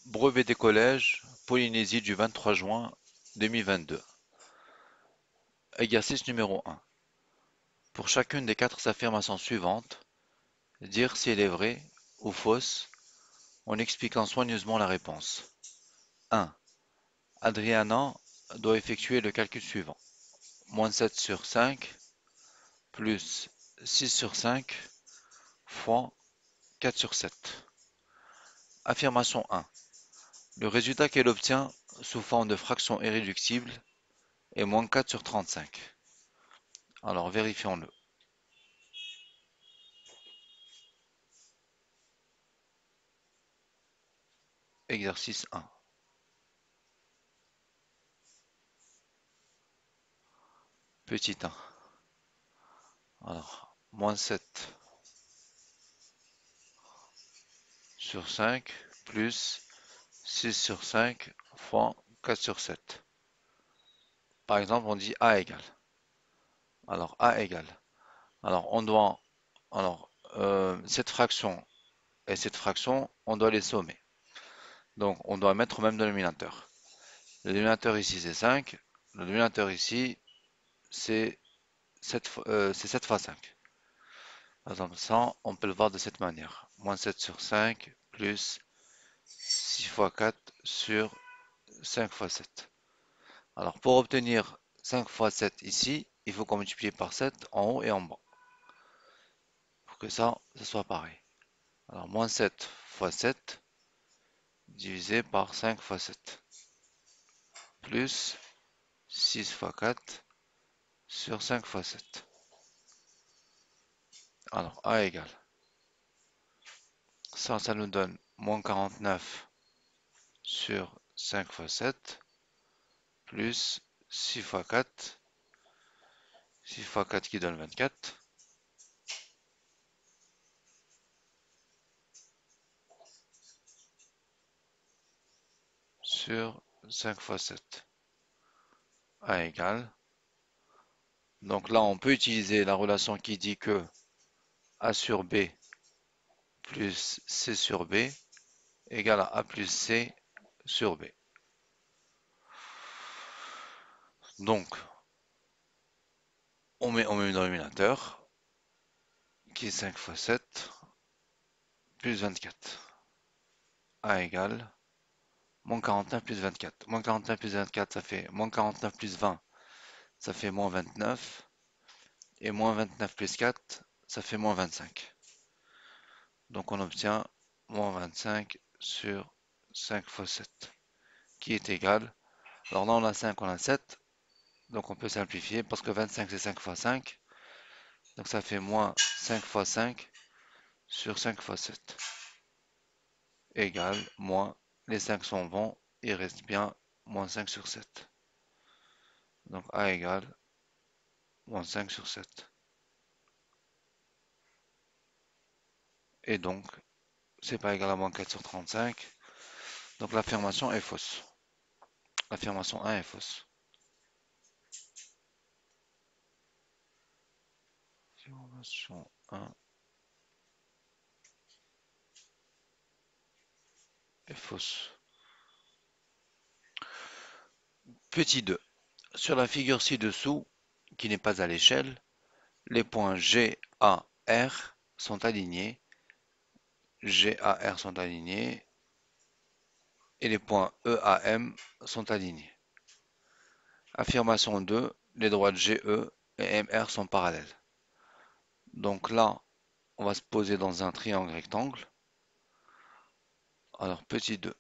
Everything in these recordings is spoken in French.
Brevet des collèges, Polynésie du 23 juin 2022. Exercice numéro 1. Pour chacune des quatre affirmations suivantes, dire si elle est vraie ou fausse en expliquant soigneusement la réponse. 1. Adriana doit effectuer le calcul suivant. Moins 7 sur 5 plus 6 sur 5 fois 4 sur 7. Affirmation 1. Le résultat qu'elle obtient sous forme de fraction irréductible est moins 4 sur 35. Alors vérifions-le. Exercice 1. Petit 1. Alors, moins 7 sur 5 plus 6 sur 5 fois 4 sur 7. Par exemple, on dit A égale. Alors, A égale. Alors, on doit. Alors, cette fraction et cette fraction, on doit les sommer. Donc, on doit mettre au même dénominateur. Le dénominateur ici, c'est 5. Le dénominateur ici, c'est 7 fois 5. Par exemple, ça, on peut le voir de cette manière. Moins 7 sur 5 plus 6 fois 4 sur 5 fois 7. Alors, pour obtenir 5 fois 7 ici, il faut qu'on multiplie par 7 en haut et en bas. Pour que ça soit pareil. Alors, moins 7 fois 7 divisé par 5 fois 7. Plus 6 fois 4 sur 5 fois 7. Alors, A égale. Ça nous donne moins 49 sur 5 fois 7. Plus 6 fois 4. 6 fois 4 qui donne 24. Sur 5 fois 7. A égale. Donc là, on peut utiliser la relation qui dit que A sur B plus C sur B égale à A plus C sur B. Donc, on met le dénominateur qui est 5 fois 7 plus 24. A égale moins 49 plus 24. Moins 49 plus 24, ça fait moins 49 plus 20, ça fait moins 29. Et moins 29 plus 4, ça fait moins 25. Donc on obtient moins 25 sur 5 fois 7, qui est égal. Alors là on a 5, on a 7, donc on peut simplifier parce que 25 c'est 5 fois 5. Donc ça fait moins 5 fois 5 sur 5 fois 7. Égale moins, les 5 sont bons, il reste bien moins 5 sur 7. Donc A égale moins 5 sur 7. Et donc, c'est pas égal à moins 4 sur 35. Donc l'affirmation est fausse. L'affirmation 1 est fausse. Affirmation 1 est fausse. Petit 2. Sur la figure ci-dessous, qui n'est pas à l'échelle, les points G, A, R sont alignés. G, A, R sont alignés. Et les points E, A, M sont alignés. Affirmation 2. Les droites GE et MR sont parallèles. Donc là, on va se poser dans un triangle rectangle. Alors, petit 2.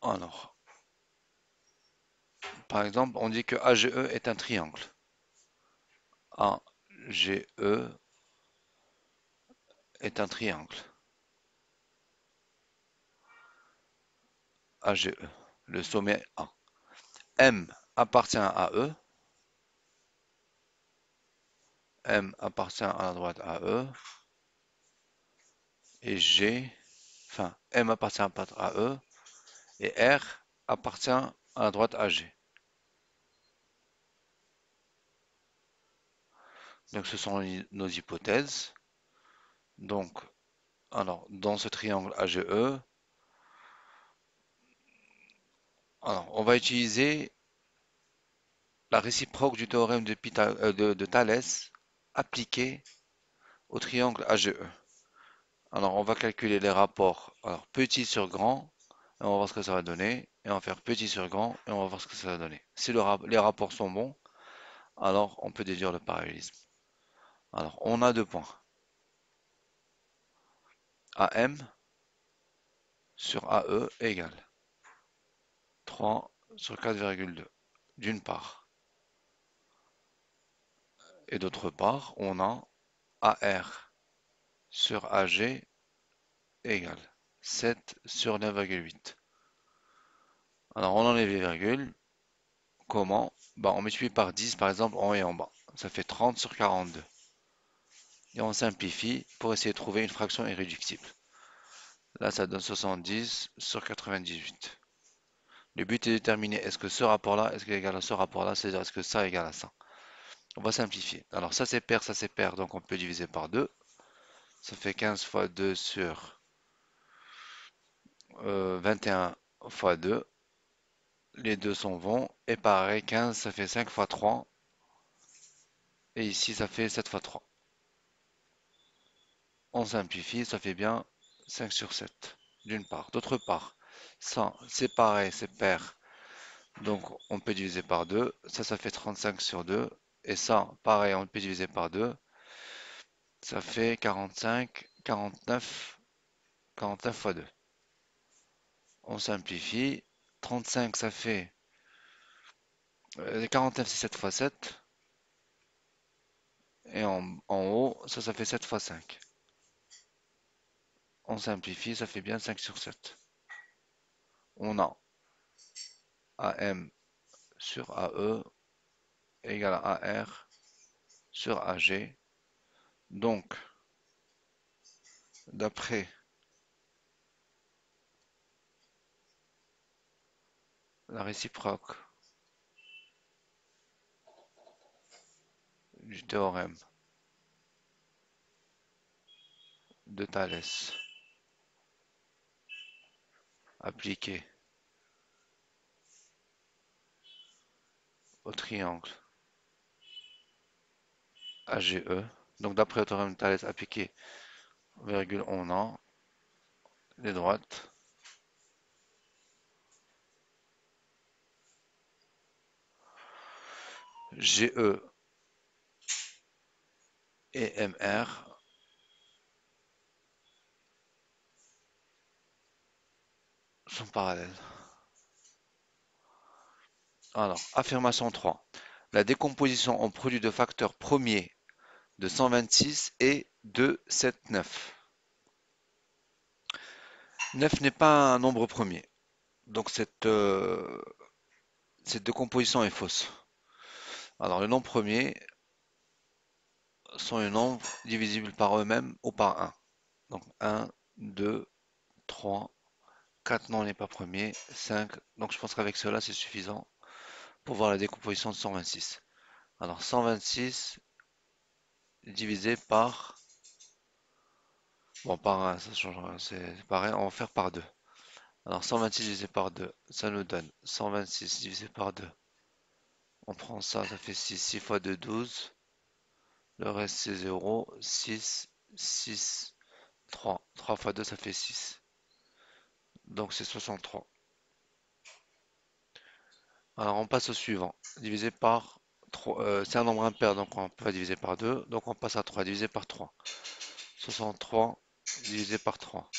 Alors, par exemple, on dit que AGE est un triangle. AGE est un triangle. AGE, le sommet A. M appartient à E. M appartient à la droite à E. Et G, enfin, M appartient à E. Et R appartient à la droite à G. Donc ce sont nos hypothèses. Donc, alors, dans ce triangle AGE, alors, on va utiliser la réciproque du théorème de Thalès appliqué au triangle AGE. Alors, on va calculer les rapports. Alors, petit sur grand, et on va voir ce que ça va donner. Et on va faire petit sur grand, et on va voir ce que ça va donner. Si les rapports sont bons, alors on peut déduire le parallélisme. Alors, on a deux points. AM sur AE égale 3 sur 4,2, d'une part. Et d'autre part, on a AR sur AG égale 7 sur 9,8. Alors, on enlève les virgules. Comment? Bah, on multiplie par 10, par exemple, en haut et en bas. Ça fait 30 sur 42. Et on simplifie pour essayer de trouver une fraction irréductible. Là, ça donne 70 sur 98. Le but est de déterminer est-ce que ce rapport-là, est-ce qu'il est égal à ce rapport-là, c'est-à-dire est-ce que ça est égal à ça. On va simplifier. Alors ça c'est pair, donc on peut diviser par 2. Ça fait 15 fois 2 sur 21 fois 2. Les deux sont bons. Et pareil, 15, ça fait 5 fois 3. Et ici, ça fait 7 fois 3. On simplifie, ça fait bien 5 sur 7, d'une part. D'autre part, ça, c'est pareil, c'est pair. Donc, on peut diviser par 2. Ça fait 35 sur 2. Et ça, pareil, on peut diviser par 2. Ça fait 45, 49, 49 fois 2. On simplifie. 35, ça fait 49, c'est 7 fois 7. Et en haut, ça fait 7 fois 5. On simplifie, ça fait bien 5 sur 7. On a AM sur AE égale à AR sur AG. Donc, d'après la réciproque du théorème de Thalès appliqué au triangle AGE, donc d'après le théorème de Thalès appliqué, virgule, on a les droites GE et MR sont parallèles. Alors, affirmation 3. La décomposition en produit de facteurs premiers de 126 est de 7, 9. 9 n'est pas un nombre premier. Donc cette décomposition est fausse. Alors les nombres premiers sont les nombres divisibles par eux-mêmes ou par 1. Donc 1, 2, 3, 4 non n'est pas premier, 5. Donc je pense qu'avec cela c'est suffisant pour voir la décomposition de 126. Alors 126 divisé par... Bon, par 1, ça change, c'est pareil, on va faire par 2. Alors 126 divisé par 2, ça nous donne 126 divisé par 2. On prend ça, ça fait 6. 6 fois 2, 12. Le reste c'est 0. 6, 6, 3. 3 fois 2, ça fait 6. Donc c'est 63. Alors on passe au suivant. Divisé par 3. C'est un nombre impair, donc on peut pas diviser par 2. Donc on passe à 3, divisé par 3. 63 divisé par 3.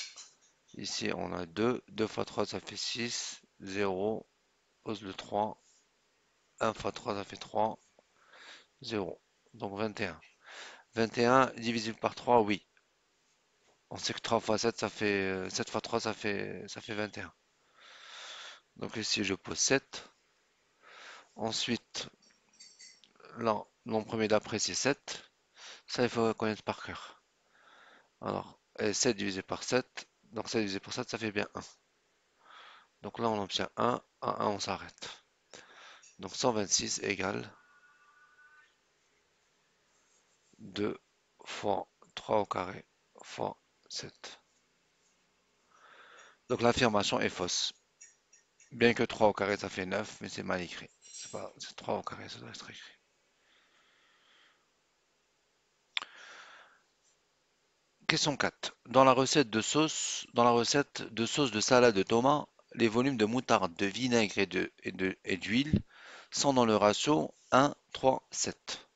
Ici on a 2. 2 fois 3, ça fait 6. 0. Pose le 3. 1 fois 3, ça fait 3. 0. Donc 21. 21 divisible par 3, oui. On sait que 3 fois 7, ça fait 7 fois 3, ça fait 21. Donc ici, je pose 7. Ensuite, là, mon premier d'après, c'est 7. Ça, il faut connaître par cœur. Alors, 7 divisé par 7. Donc 7 divisé par 7, ça fait bien 1. Donc là, on obtient 1. À 1, on s'arrête. Donc 126 égale 2 fois 3 au carré fois 7. Donc l'affirmation est fausse. Bien que 3 au carré ça fait 9, mais c'est mal écrit. C'est 3 au carré, ça doit être écrit. Question 4. Dans la recette de sauce de salade de tomat, les volumes de moutarde, de vinaigre et d'huile sont dans le ratio 1, 3, 7.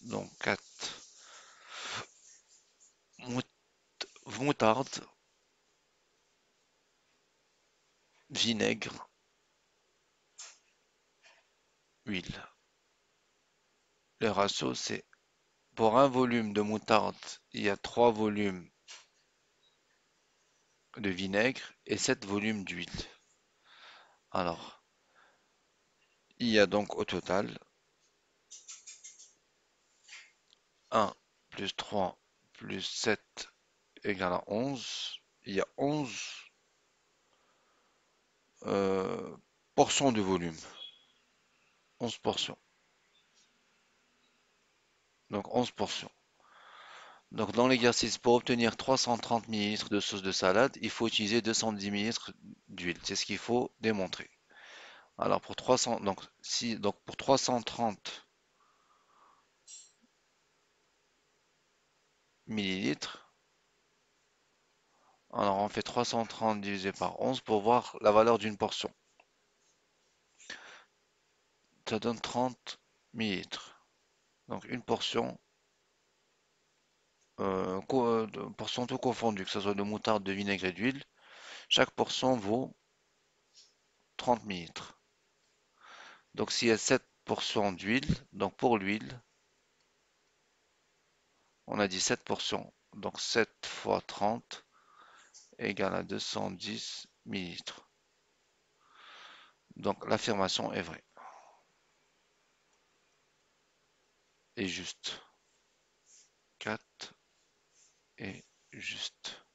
Donc 4. Moutarde, vinaigre, huile. Le ratio, c'est pour un volume de moutarde, il y a 3 volumes de vinaigre et 7 volumes d'huile. Alors, il y a donc au total 1 plus 3 plus 7 égale à 11. Il y a 11 portions de volume. 11 portions. Donc 11 portions. Donc dans l'exercice, pour obtenir 330 ml de sauce de salade, il faut utiliser 210 ml d'huile. C'est ce qu'il faut démontrer. Alors pour 300, donc pour 330 millilitres, alors on fait 330 divisé par 11 pour voir la valeur d'une portion. Ça donne 30 millilitres. Donc une portion, portion tout confondu, que ce soit de moutarde, de vinaigre et d'huile. Chaque portion vaut 30 millilitres. Donc s'il y a 7 portions d'huile, donc pour l'huile, on a dit 7 portions. Donc 7 fois 30 égale à 210 millilitres. Donc l'affirmation est vraie et juste. 4 est juste.